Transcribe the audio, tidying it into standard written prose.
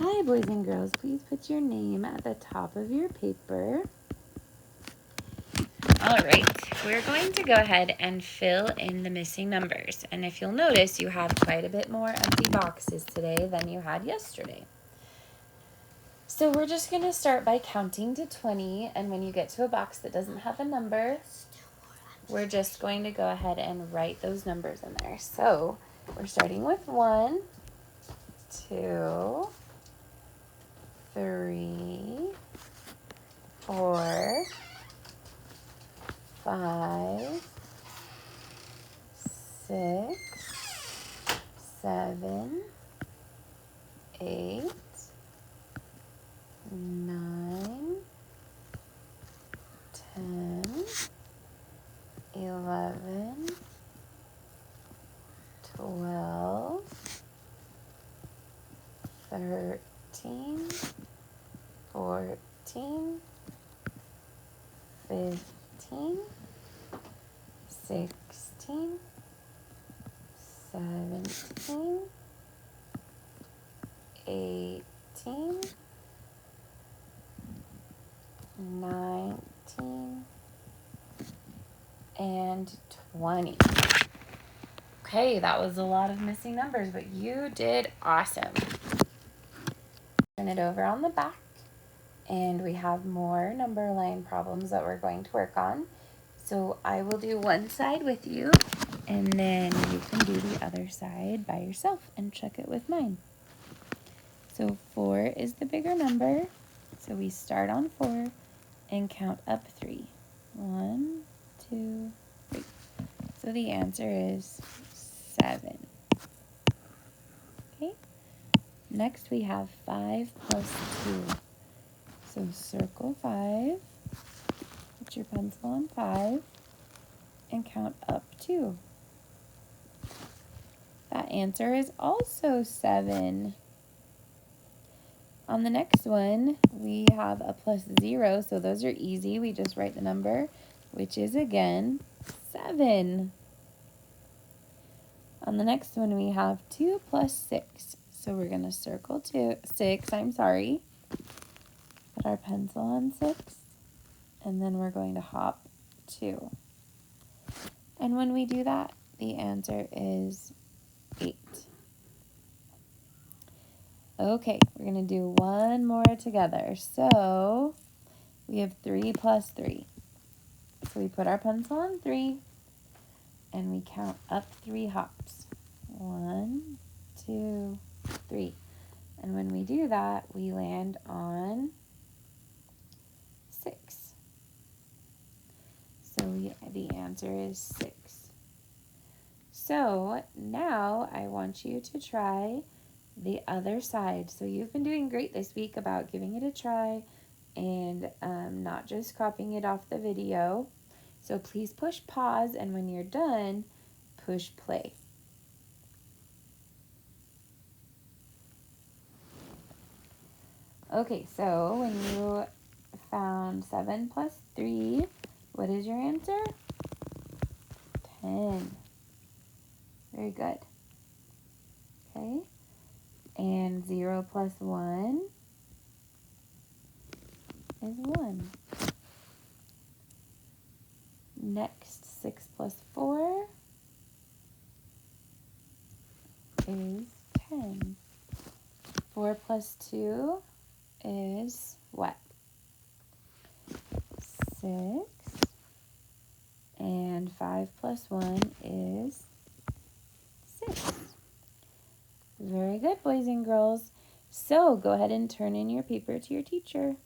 Hi, boys and girls. Please put your name at the top of your paper. All right, we're going to go ahead and fill in the missing numbers. And if you'll notice, you have quite a bit more empty boxes today than you had yesterday. So we're just going to start by counting to 20. And when you get to a box that doesn't have a number, we're just going to go ahead and write those numbers in there. So we're starting with 1, 2, 3, 4, 5, 6, 7, 8, 9, 10, 11, 12, 13, 14, 15, 16, 17, 18, 19, and 20. Okay, that was a lot of missing numbers, but you did awesome. Turn it over on the back, and we have more number line problems that we're going to work on. So I will do one side with you, and then you can do the other side by yourself and check it with mine. So 4 is the bigger number, so we start on 4 and count up 3. 1, 2, 3. So the answer is 7. Okay. Next we have 5 plus 2. So circle 5, put your pencil on 5, and count up 2. That answer is also 7. On the next one, we have a plus 0, so those are easy. We just write the number, which is, again, 7. On the next one, we have 2 plus 6. So we're going to circle 6, put our pencil on 6, and then we're going to hop 2. And when we do that, the answer is 8. Okay, we're going to do one more together. So we have 3 plus 3. So we put our pencil on 3, and we count up 3 hops. 1, 2, 3. And when we do that, we land on 6. So the answer is 6. So now I want you to try the other side. So you've been doing great this week about giving it a try and not just copying it off the video. So please push pause, and when you're done, push play. Okay, so when you found 7 plus 3, what is your answer? 10. Very good. Okay, and 0 plus 1 is 1. Next, 6 plus 4 is 10. 4 plus 2 is what? 6. And 5 plus 1 is 6. Very good, boys and girls. So go ahead and turn in your paper to your teacher.